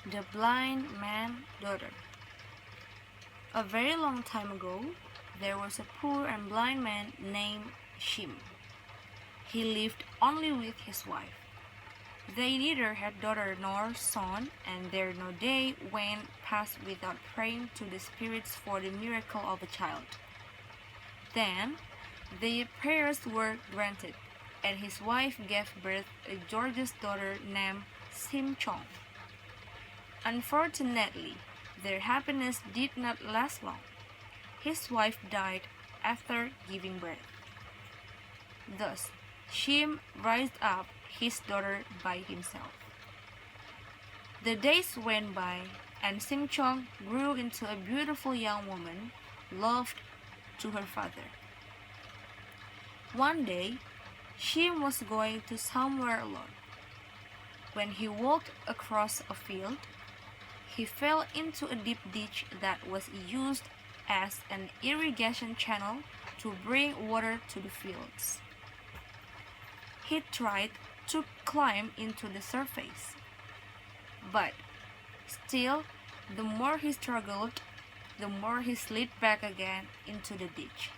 The Blind Man's Daughter. A very long time ago, there was a poor and blind man named Shim. He lived only with his wife. They neither had daughter nor son, and there no day went past without praying to the spirits for the miracle of a child. Then their prayers were granted, and his wife gave birth a gorgeous daughter named Sim Chong. Unfortunately, their happiness did not last long. His wife died after giving birth. Thus, Shim raised up his daughter by himself. The days went by, and Sim Chong grew into a beautiful young woman, loved to her father. One day, Shim was going to somewhere alone. When he walked across a field, he fell into a deep ditch that was used as an irrigation channel to bring water to the fields. He tried to climb into the surface, but still, the more he struggled, the more he slid back again into the ditch.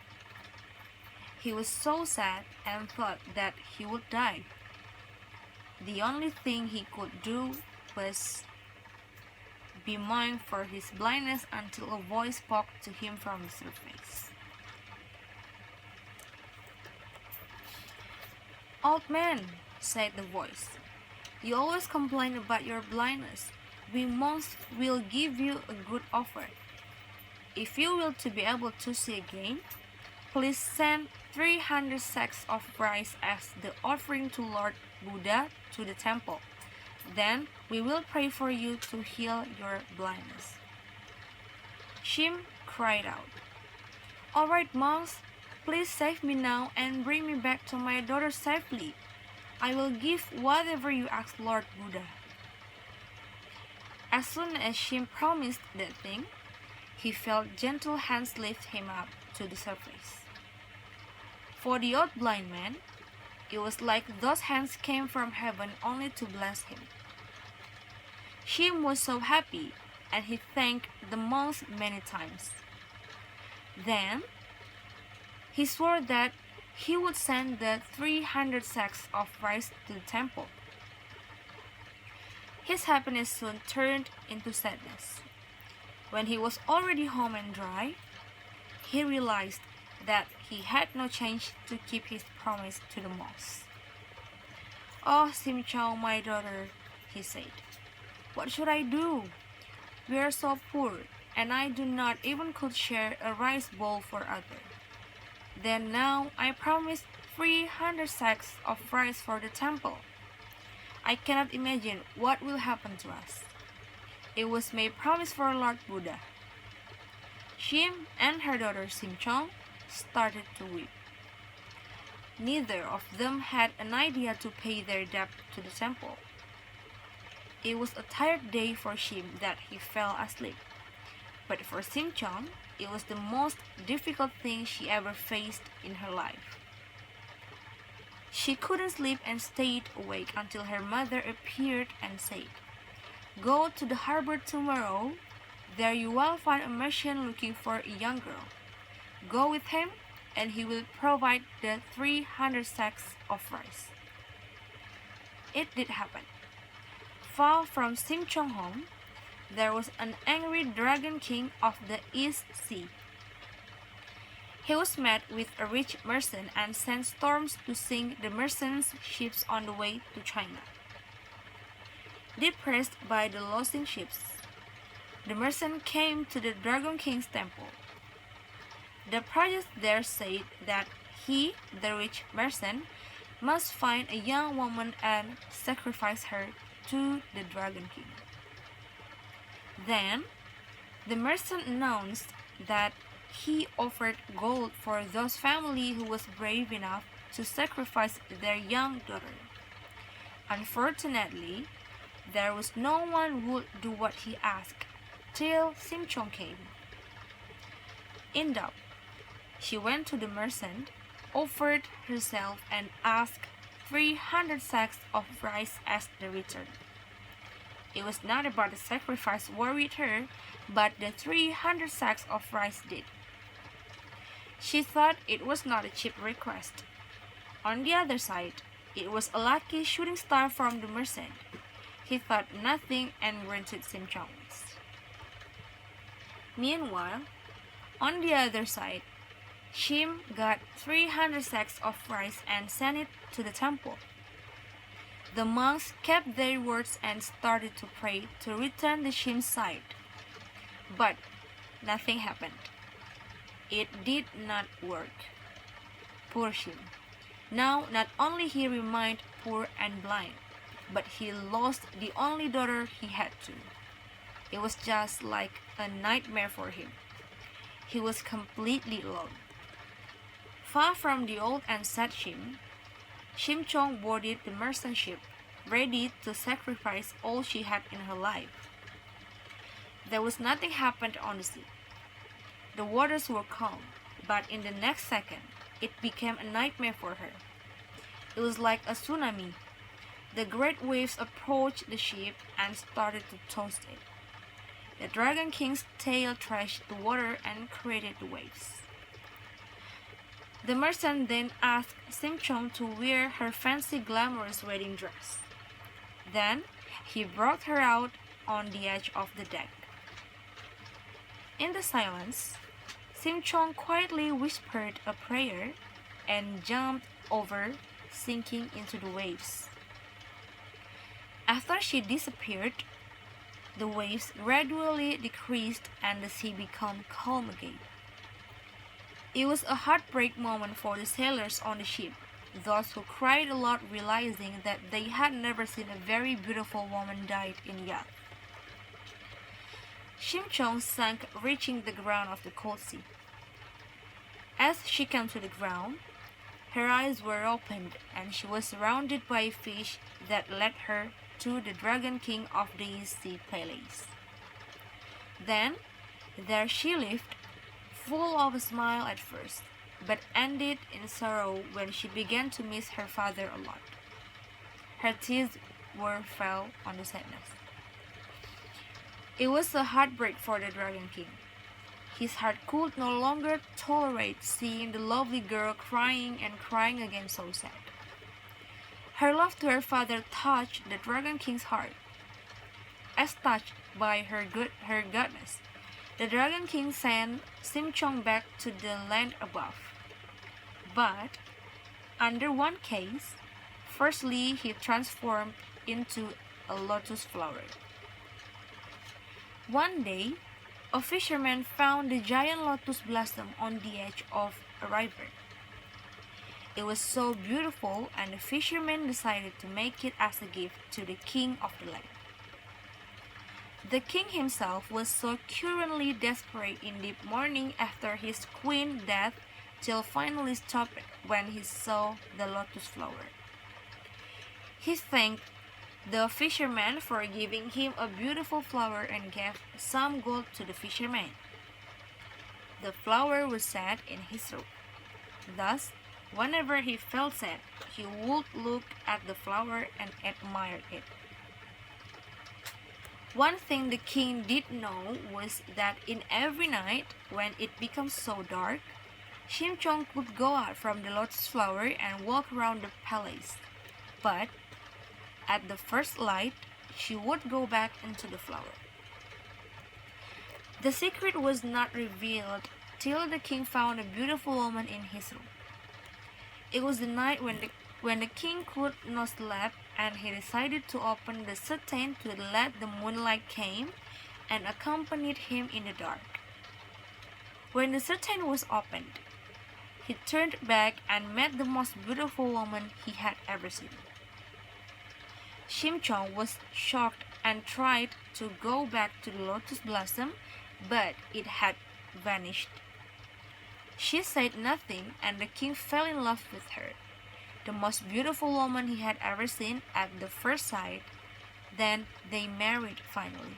He was so sad and thought that he would die. The only thing he could do was bemoan for his blindness until a voice spoke to him from the surface. "Old man," said the voice, "you always complain about your blindness. We monks will give you a good offer. If you will to be able to see again, please send 300 sacks of rice as the offering to Lord Buddha to the temple. Then we will pray for you to heal your blindness." Shim cried out, "All right, monks, please save me now and bring me back to my daughter safely. I will give whatever you ask, Lord Buddha." As soon as Shim promised that thing, he felt gentle hands lift him up to the surface. For the old blind man, it was like those hands came from heaven only to bless him. Shim was so happy, and he thanked the monks many times. Then he swore that he would send the 300 sacks of rice to the temple. His happiness soon turned into sadness. When he was already home and dry, he realized that he had no change to keep his promise to the monks. "Oh, Sim Chong, my daughter," he said, "what should I do? We are so poor, and I do not even could share a rice bowl for others. Then now I promised 300 sacks of rice for the temple. I cannot imagine what will happen to us. It was my promise for Lord Buddha." Shim and her daughter Sim Chong started to weep. Neither of them had an idea to pay their debt to the temple. It was a tired day for Shim that he fell asleep, but for Sim Chong, it was the most difficult thing she ever faced in her life. She couldn't sleep and stayed awake until her mother appeared and said, "Go to the harbor tomorrow. There you will find a merchant looking for a young girl. Go with him, and he will provide the 300 sacks of rice." It did happen. Far from Sim Chong home, there was an angry dragon king of the East Sea. He was met with a rich merchant and sent storms to sink the merchant's ships on the way to China. Depressed by the losing ships, the merchant came to the Dragon King's temple. The priest there said that he, the rich merchant, must find a young woman and sacrifice her to the Dragon King. Then the merchant announced that he offered gold for those family who was brave enough to sacrifice their young daughter. Unfortunately, there was no one who would do what he asked till Sim Chong came. In doubt, she went to the merchant, offered herself, and asked 300 sacks of rice as the return. It was not about the sacrifice worried her, but the 300 sacks of rice did. She thought it was not a cheap request. On the other side, it was a lucky shooting star from the merchant. He thought nothing and granted Sim Chong's. Meanwhile, on the other side, Shim got 300 sacks of rice and sent it to the temple. The monks kept their words and started to pray to return the Shim's side. But nothing happened. It did not work. Poor Shim. Now not only he remained poor and blind, but he lost the only daughter he had too. It was just like a nightmare for him. He was completely alone. Far from the old and sad Shim, Shim Chong boarded the merchant ship, ready to sacrifice all she had in her life. There was nothing happened on the sea. The waters were calm, but in the next second, it became a nightmare for her. It was like a tsunami. The great waves approached the ship and started to toss it. The Dragon King's tail thrashed the water and created the waves. The merchant then asked Sim Chong to wear her fancy glamorous wedding dress. Then he brought her out on the edge of the deck. In the silence, Sim Chong quietly whispered a prayer and jumped over, sinking into the waves. After she disappeared, the waves gradually decreased and the sea became calm again. It was a heartbreak moment for the sailors on the ship, those who cried a lot realizing that they had never seen a very beautiful woman die in yacht. Shim Chong sank, reaching the ground of the cold sea. As she came to the ground, her eyes were opened and she was surrounded by a fish that led her to the Dragon King of the Sea Palace. Then, there she lived, full of a smile at first, but ended in sorrow when she began to miss her father a lot. Her tears fell on the sadness. It was a heartbreak for the Dragon King. His heart could no longer tolerate seeing the lovely girl crying and crying again so sad. Her love to her father touched the Dragon King's heart. As touched by her goodness, the Dragon King sent Sim Chong back to the land above. But, under one case, firstly he transformed into a lotus flower. One day, a fisherman found the giant lotus blossom on the edge of a river. It was so beautiful, and the fisherman decided to make it as a gift to the king of the land. The king himself was so currently desperate in deep mourning after his queen's death till finally stopped when he saw the lotus flower. He thanked the fisherman for giving him a beautiful flower and gave some gold to the fisherman. The flower was set in his robe. Thus, whenever he felt sad, he would look at the flower and admire it. One thing the king did know was that in every night, when it becomes so dark, Shim Chong could go out from the lotus flower and walk around the palace. But at the first light, she would go back into the flower. The secret was not revealed till the king found a beautiful woman in his room. It was the night when the king could not sleep, and he decided to open the curtain to let the moonlight came and accompanied him in the dark. When the curtain was opened, he turned back and met the most beautiful woman he had ever seen. Shim Chong was shocked and tried to go back to the lotus blossom, but it had vanished. She said nothing, and the king fell in love with her, the most beautiful woman he had ever seen at the first sight. Then they married finally.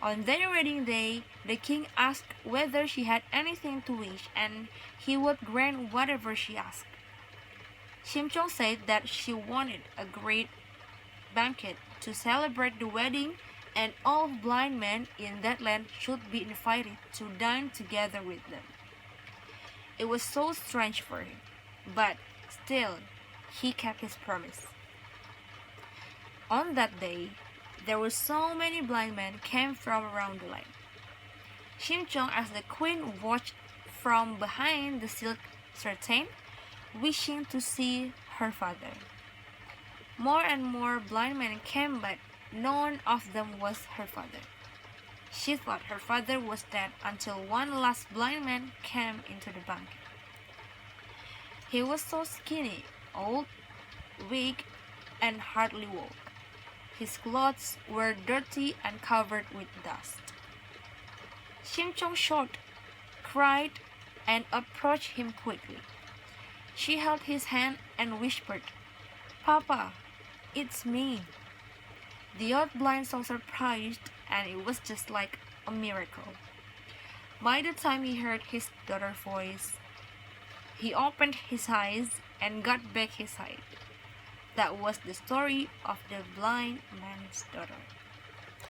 On their wedding day, the king asked whether she had anything to wish, and he would grant whatever she asked. Shim Chong said that she wanted a great banquet to celebrate the wedding, and all blind men in that land should be invited to dine together with them. It was so strange for him, but still, he kept his promise. On that day, there were so many blind men came from around the land. Shimchong, as the queen, watched from behind the silk curtain, wishing to see her father. More and more blind men came, but none of them was her father. She thought her father was dead until one last blind man came into the banquet. He was so skinny, old, weak, and hardly walked. His clothes were dirty and covered with dust. Shimchong shot, cried, and approached him quickly. She held his hand and whispered, "Papa, it's me." The old blind so surprised, and it was just like a miracle. By the time he heard his daughter's voice, he opened his eyes and got back his sight. That was the story of the blind man's daughter.